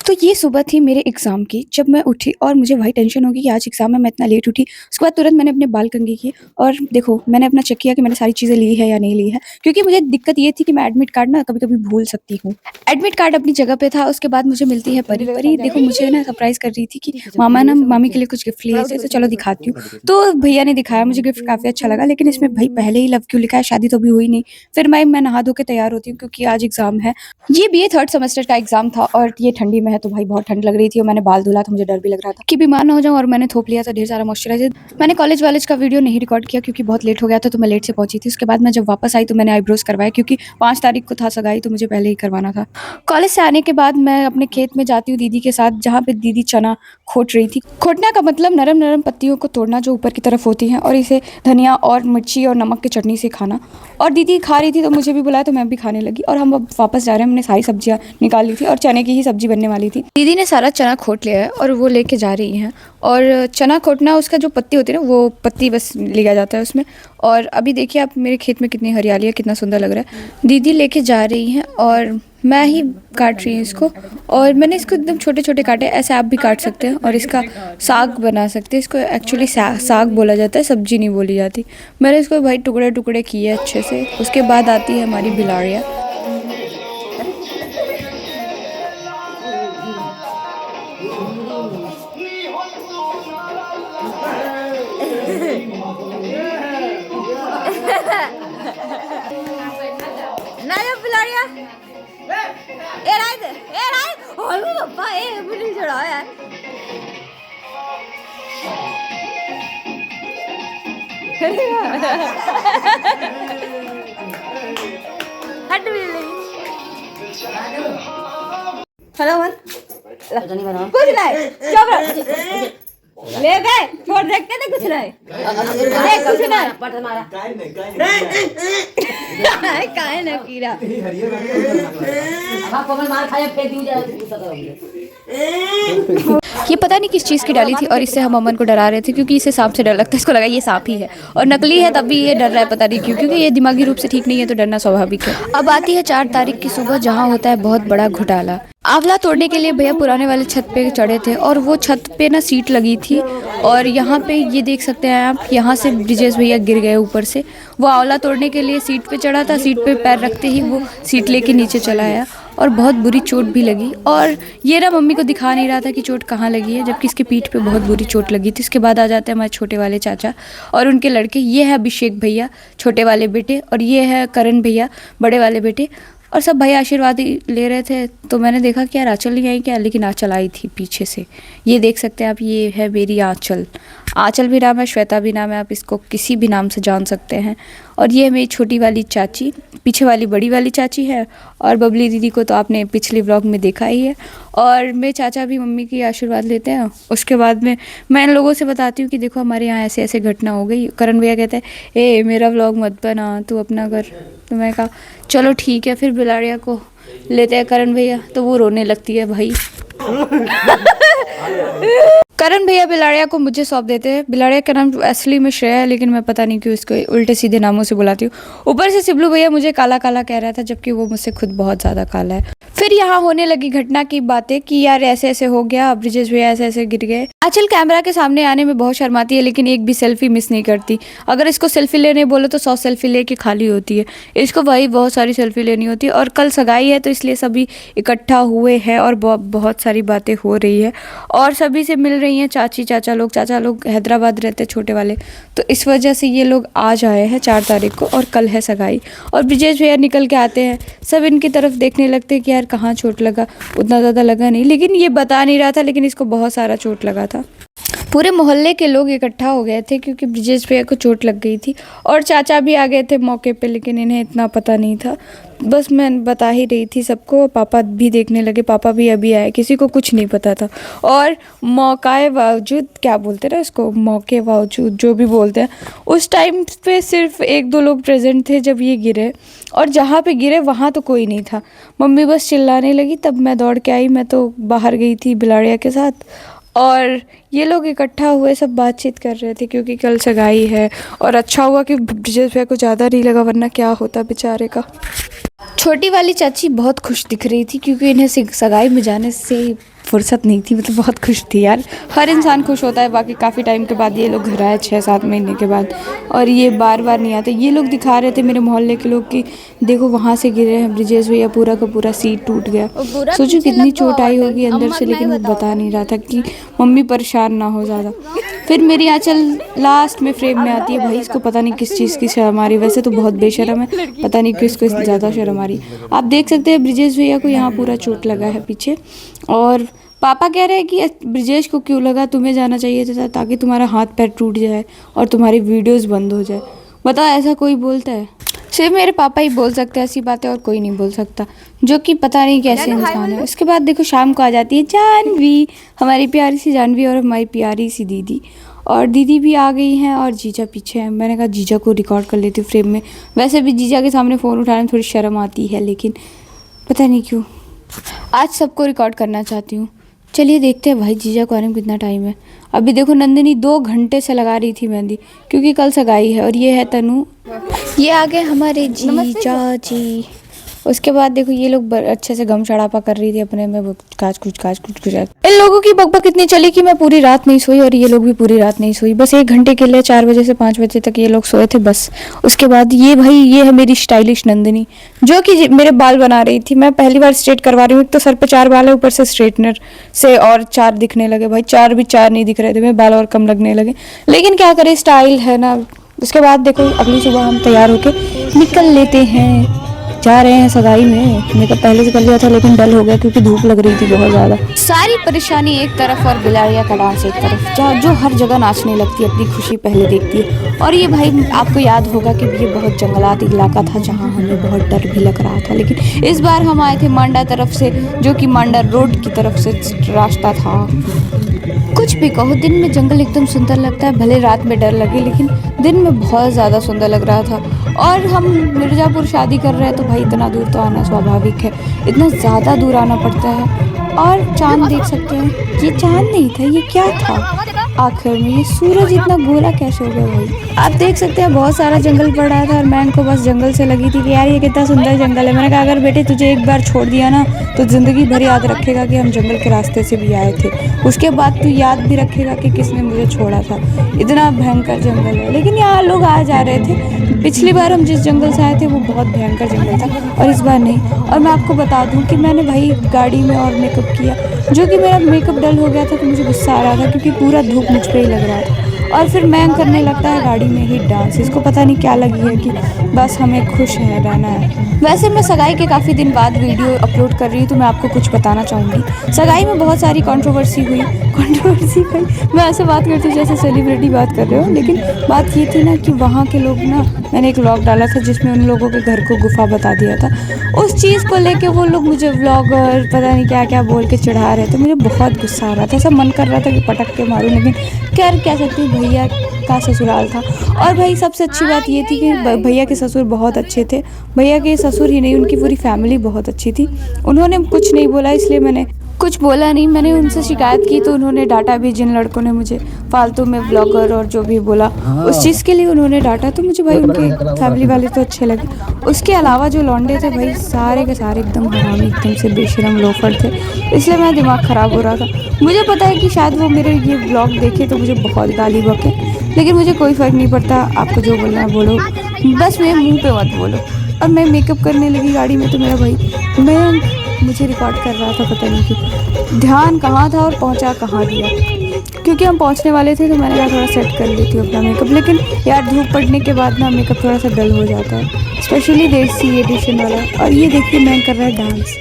तो ये सुबह थी मेरे एग्ज़ाम की, जब मैं उठी और मुझे वही टेंशन हो गई कि आज एग्ज़ाम है, मैं इतना लेट उठी। उसके बाद तुरंत मैंने अपने बाल कंघी किए और देखो, मैंने अपना चेक किया कि मैंने सारी चीज़ें ली है या नहीं ली है, क्योंकि मुझे दिक्कत ये थी कि मैं एडमिट कार्ड ना कभी-कभी भूल सकती हूँ। एडमिट कार्ड अपनी जगह पे था, उसके बाद मुझे मिलती है परी। परी देखो मुझे ना सरप्राइज़ कर रही थी कि मामा ना मामी के लिए कुछ गिफ्ट लिए थे, तो चलो दिखाती हूँ। तो भैया ने दिखाया, मुझे गिफ्ट काफ़ी अच्छा लगा, लेकिन इसमें भई पहले ही लव क्यों लिखा है, शादी तो अभी हुई नहीं। फिर मैं नहा धो के तैयार होती हूँ क्योंकि आज एग्ज़ाम है। ये बीए थर्ड सेमेस्टर का एग्ज़ाम था और ये ठंडी में है, तो भाई बहुत ठंड लग रही थी और मैंने बाल धुला तो मुझे डर भी लग रहा था कि बीमार ना हो जाऊँ, और मैंने थोप लिया था ढेर सारा मॉइस्चराइज़र। मैंने कॉलेज वालेज का वीडियो नहीं रिकॉर्ड किया क्योंकि बहुत लेट हो गया था, तो मैं लेट से पहुंची थी। उसके बाद मैं जब वापस आई तो मैंने आईब्रोज करवाए क्योंकि 5 तारीख को था सगाई, तो मुझे पहले ही करवाना था। कॉलेज से आने के बाद मैं अपने खेत में जाती हूँ दीदी के साथ, जहाँ पे दीदी चना खोट रही थी। खोटना का मतलब नरम नरम पत्तियों को तोड़ना जो ऊपर की तरफ होती हैं, और इसे धनिया और मिर्ची और नमक की चटनी से खाना। और दीदी खा रही थी तो मुझे भी बुलाया, तो मैं भी खाने लगी। और हम अब वापस जा रहे हैं, हमने सारी सब्जियां निकाल ली थी और चने की ही सब्जी बनने वाली थी। दीदी ने सारा चना खोट लिया है और वो लेके जा रही हैं। और चना खोटना, उसका जो पत्ती होती है ना, वो पत्ती बस लिया जाता है उसमें। और अभी देखिए आप मेरे खेत में कितनी हरियाली है, कितना सुंदर लग रहा है। दीदी लेके जा रही हैं और मैं ही काट रही हूँ इसको। और मैंने इसको एकदम छोटे छोटे काटे, ऐसे आप भी काट सकते हैं और इसका साग बना सकते हैं। इसको एक्चुअली साग बोला जाता है, सब्जी नहीं बोली जाती। मैंने इसको भाई टुकड़े टुकड़े किए अच्छे से। उसके बाद आती है हमारी बिलाड़िया। Nada Pilaria. Eray. Oh papa, मुझे चढ़ाओ यार। हट भी नहीं। Hello one. कुछ नहीं। चुप ले गए, छोड़ देखते थे कुछ नहीं। कुछ नहीं। काहे ना कीड़ा। ये पता नहीं किस चीज़ की डाली थी और इससे हम अमन को डरा रहे थे क्योंकि इसे सांप से डर लगता है। इसको लगा ये सांप ही है और नकली है, तब भी ये डर रहा है, पता नहीं क्यों, क्योंकि ये दिमागी रूप से ठीक नहीं है, तो डरना स्वाभाविक है। अब आती है 4 तारीख की सुबह, जहाँ होता है बहुत बड़ा घोटाला। आंवला तोड़ने के लिए भैया पुराने वाले छत पे चढ़े थे और वो छत पे ना सीट लगी थी। और यहाँ पे ये देख सकते हैं आप, यहाँ से ब्रिजेश भैया गिर गए ऊपर से। वो आंवला तोड़ने के लिए सीट पे चढ़ा था, सीट पे पैर रखते ही वो सीट लेके नीचे चला आया और बहुत बुरी चोट भी लगी। और ये ना मम्मी को दिखा नहीं रहा था कि चोट कहाँ लगी है, जबकि इसके पीठ पे बहुत बुरी चोट लगी थी। इसके बाद आ जाते हैं हमारे छोटे वाले चाचा और उनके लड़के। ये है अभिषेक भैया, छोटे वाले बेटे, और ये है करण भैया, बड़े वाले बेटे। और सब भाई आशीर्वाद ले रहे थे, तो मैंने देखा कि यार आंचल नहीं आई क्या, लेकिन आंचल आई थी पीछे से। ये देख सकते हैं आप, ये है मेरी आंचल। आंचल भी नाम है, श्वेता भी नाम है, आप इसको किसी भी नाम से जान सकते हैं। और ये है मेरी छोटी वाली चाची, पीछे वाली बड़ी वाली चाची है। और बबली दीदी को तो आपने पिछले व्लॉग में देखा ही है। और मेरे चाचा भी मम्मी की आशीर्वाद लेते हैं। उसके बाद में मैं इन लोगों से बताती हूँ कि देखो हमारे यहाँ ऐसे ऐसे घटना हो गई। करण भैया कहते हैं ए मेरा व्लॉग मत बना, तू अपना कर। तो मैं कहा चलो ठीक है। फिर बिलाड़िया को लेते हैं करण भैया, तो वो रोने लगती है भाई। करण भैया बिलाड़िया को मुझे सौंप देते हैं। बिलाड़िया का नाम असली में श्रेया है, लेकिन मैं पता नहीं क्यों इसको उल्टे सीधे नामों से बुलाती हूँ। ऊपर से सिबलू भैया मुझे काला काला कह रहा था, जबकि वो मुझसे खुद बहुत ज़्यादा काला है। फिर यहाँ होने लगी घटना की बातें कि यार ऐसे ऐसे हो गया, ब्रिजेश भैया ऐसे ऐसे गिर गए। आंचल कैमरा के सामने आने में बहुत शर्माती है, लेकिन एक भी सेल्फी मिस नहीं करती। अगर इसको सेल्फी लेने बोलो तो 100 सेल्फी लेके खाली होती है। इसको वही बहुत सारी सेल्फी लेनी होती है। और कल सगाई है, तो इसलिए सभी इकट्ठा हुए हैं और बहुत सारी बातें हो रही है और सभी से मिल रही हैं चाची चाचा लोग। चाचा लोग हैदराबाद रहते हैं छोटे वाले, तो इस वजह से ये लोग आज आए हैं 4 तारीख को, और कल है सगाई। और ब्रिजेश भैया निकल के आते हैं, सब इनकी तरफ देखने लगते हैं कि यार कहाँ चोट लगा। उतना ज़्यादा लगा नहीं, लेकिन ये बता नहीं रहा था, लेकिन इसको बहुत सारा चोट लगा था। पूरे मोहल्ले के लोग इकट्ठा हो गए थे क्योंकि ब्रिजेश भैया को चोट लग गई थी। और चाचा भी आ गए थे मौके पे, लेकिन इन्हें इतना पता नहीं था। बस मैं बता ही रही थी सबको। पापा भी देखने लगे, पापा भी अभी आए, किसी को कुछ नहीं पता था। और मौके बावजूद, क्या बोलते हैं ना इसको, मौके बावजूद जो भी बोलते हैं, उस टाइम पे सिर्फ 1-2 लोग प्रेजेंट थे जब ये गिरे। और जहाँ पे गिरे वहाँ तो कोई नहीं था। मम्मी बस चिल्लाने लगी, तब मैं दौड़ के आई। मैं तो बाहर गई थी बिलाड़िया के साथ, और ये लोग इकट्ठा हुए, सब बातचीत कर रहे थे क्योंकि कल सगाई है। और अच्छा हुआ कि ब्रिजेश भैया को ज़्यादा नहीं लगा, वरना क्या होता बेचारे का। छोटी वाली चाची बहुत खुश दिख रही थी क्योंकि इन्हें सगाई में जाने से फुर्सत नहीं थी, मतलब बहुत खुश थी यार। हर इंसान खुश होता है। बाकी काफ़ी टाइम के बाद ये लोग घर आए, 6-7 महीने के बाद, और ये बार बार नहीं आते। ये लोग दिखा रहे थे मेरे मोहल्ले के लोग कि देखो वहाँ से गिरे हैं ब्रिजेश भैया, पूरा का पूरा सीट टूट गया। सोचो कितनी चोट आई होगी अंदर से, लेकिन वो बता नहीं रहा था कि मम्मी परेशान ना हो ज़्यादा। फिर मेरी आंचल लास्ट में फ्रेम में आती है। भाई इसको पता नहीं किस चीज़ की शर्म आ रही है, वैसे तो बहुत बेशर्म है, पता नहीं किसको ज़्यादा शर्म आ रही है। आप देख सकते हैं ब्रिजेश भैया को यहाँ पूरा चोट लगा है पीछे, और पापा कह रहे हैं कि ब्रिजेश को क्यों लगा, तुम्हें जाना चाहिए था ताकि तुम्हारा हाथ पैर टूट जाए और तुम्हारी वीडियोस बंद हो जाए। बताओ ऐसा कोई बोलता है? सिर्फ मेरे पापा ही बोल सकते हैं ऐसी बातें, और कोई नहीं बोल सकता, जो कि पता नहीं कैसे इंसान है। उसके बाद देखो शाम को आ जाती है जानवी, हमारी प्यारी सी जानवी, और हमारी प्यारी सी दीदी, और दीदी भी आ गई हैं और जीजा पीछे हैं। मैंने कहा जीजा को रिकॉर्ड कर लेती हूँ फ्रेम में। वैसे भी जीजा के सामने फ़ोन उठाने में थोड़ी शर्म आती है, लेकिन पता नहीं क्यों आज सबको रिकॉर्ड करना चाहती हूँ। चलिए देखते हैं भाई जीजा को आने में कितना टाइम है। अभी देखो नंदिनी 2 घंटे से लगा रही थी मेहंदी, क्योंकि कल सगाई है। और ये है तनु, ये आ गए हमारे जीजा जी। उसके बाद देखो ये लोग अच्छे से गम शरापा कर रही थी अपने में, वो काच कुछ इन लोगों की बकबक इतनी चली कि मैं पूरी रात नहीं सोई, और ये लोग भी पूरी रात नहीं सोई। बस 1 घंटे के लिए 4 बजे से 5 बजे तक ये लोग सोए थे बस। उसके बाद ये भाई, ये है मेरी स्टाइलिश नंदिनी, जो कि मेरे बाल बना रही थी। मैं पहली बार स्ट्रेट करवा रही हूँ, तो सर पे 4 बाल है, ऊपर से स्ट्रेटनर से और 4 दिखने लगे। भाई 4 भी 4 नहीं दिख रहे थे, मेरे बाल और कम लगने लगे, लेकिन क्या करें, स्टाइल है ना। उसके बाद देखो अगली सुबह हम तैयार होके निकल लेते हैं, जा रहे हैं सगाई में। मेकअप पहले से कर लिया था, लेकिन डल हो गया क्योंकि धूप लग रही थी बहुत ज़्यादा। सारी परेशानी एक तरफ और बिलारिया का डांस एक तरफ, जो हर जगह नाचने लगती है, अपनी खुशी पहले देखती है। और ये भाई आपको याद होगा कि ये बहुत जंगलात इलाका था जहाँ हमें बहुत डर भी लग रहा था, लेकिन इस बार हम आए थे मांडा तरफ से, जो कि मांडा रोड की तरफ से रास्ता था। कुछ भी कहो, दिन में जंगल एकदम सुंदर लगता है, भले रात में डर लगे, लेकिन दिन में बहुत ज़्यादा सुंदर लग रहा था। और हम मिर्ज़ापुर शादी कर रहे हैं, तो भाई इतना दूर तो आना स्वाभाविक है, इतना ज़्यादा दूर आना पड़ता है। और चांद देख सकते हैं, ये चांद नहीं था, ये क्या था आखिर में, ये सूरज इतना गोरा कैसे हो गया भाई। आप देख सकते हैं बहुत सारा जंगल पड़ रहा था, और मैं इनको बस जंगल से लगी थी कि यार ये कितना सुंदर जंगल है। मैंने कहा अगर बेटे तुझे एक बार छोड़ दिया ना, तो ज़िंदगी भर याद रखेगा कि हम जंगल के रास्ते से भी आए थे। उसके बाद तू याद भी रखेगा कि किसने मुझे छोड़ा था। इतना भयंकर जंगल है, लेकिन यहाँ लोग आ जा रहे थे। पिछली बार हम जिस जंगल से आए थे वो बहुत भयंकर जंगल था, और इस बार नहीं। और मैं आपको बता दूं कि मैंने भाई गाड़ी में और मेकअप किया, जो कि मेरा मेकअप डल हो गया था, तो मुझे गुस्सा आ रहा था क्योंकि पूरा धूप मुझ पर ही लग रहा था। और फिर मैं करने लगता है गाड़ी में ही डांस, इसको पता नहीं क्या लगी है कि बस हमें खुश है रहना है। वैसे मैं सगाई के काफ़ी दिन बाद वीडियो अपलोड कर रही हूँ, तो मैं आपको कुछ बताना चाहूँगी। सगाई में बहुत सारी कंट्रोवर्सी हुई। मैं ऐसे बात करती हूँ जैसे सेलिब्रिटी बात कर रहे हो, लेकिन बात ये थी ना कि वहाँ के लोग ना, मैंने एक व्लॉग डाला था जिसमें उन लोगों के घर को गुफा बता दिया था। उस चीज़ को लेके वो लोग मुझे व्लॉगर पता नहीं क्या क्या बोल के चढ़ा रहे थे। मुझे बहुत गुस्सा आ रहा था, ऐसा मन कर रहा था कि पटक के मारूं, लेकिन कह सकती हूँ भैया का ससुराल था। और भाई सबसे अच्छी बात ये थी कि भैया के ससुर बहुत अच्छे थे। भैया के ससुर ही नहीं, उनकी पूरी फैमिली बहुत अच्छी थी। उन्होंने कुछ नहीं बोला, इसलिए मैंने कुछ बोला नहीं। मैंने उनसे शिकायत की तो उन्होंने डांटा भी, जिन लड़कों ने मुझे फालतू में ब्लॉगर और जो भी बोला उस चीज़ के लिए उन्होंने डांटा। तो मुझे भाई उनके फैमिली वाले तो अच्छे लगे। उसके अलावा जो लौंडे थे भाई सारे के सारे एकदम हरामी, एकदम से बेशरम लोफर थे, इसलिए मेरा दिमाग ख़राब हो रहा था। मुझे पता है कि शायद वो मेरे ये ब्लॉग देखे तो मुझे बहुत गाली बके, लेकिन मुझे कोई फ़र्क नहीं पड़ता। आपको जो बोलना है बोलो, बस मेरे मुँह पे मत बोलो। और मैं मेकअप करने लगी गाड़ी में, तो मेरा भाई मुझे रिकॉर्ड कर रहा था, पता नहीं क्यों, ध्यान कहाँ था और पहुँचा कहाँ दिया। क्योंकि हम पहुँचने वाले थे, तो मैंने कहा थोड़ा सेट कर लेती हूँ अपना मेकअप। लेकिन यार धूप पड़ने के बाद ना मेकअप थोड़ा सा डल हो जाता है, स्पेशली देसी एडिशन वाला। और ये देखिए मैं कर रहा है डांस।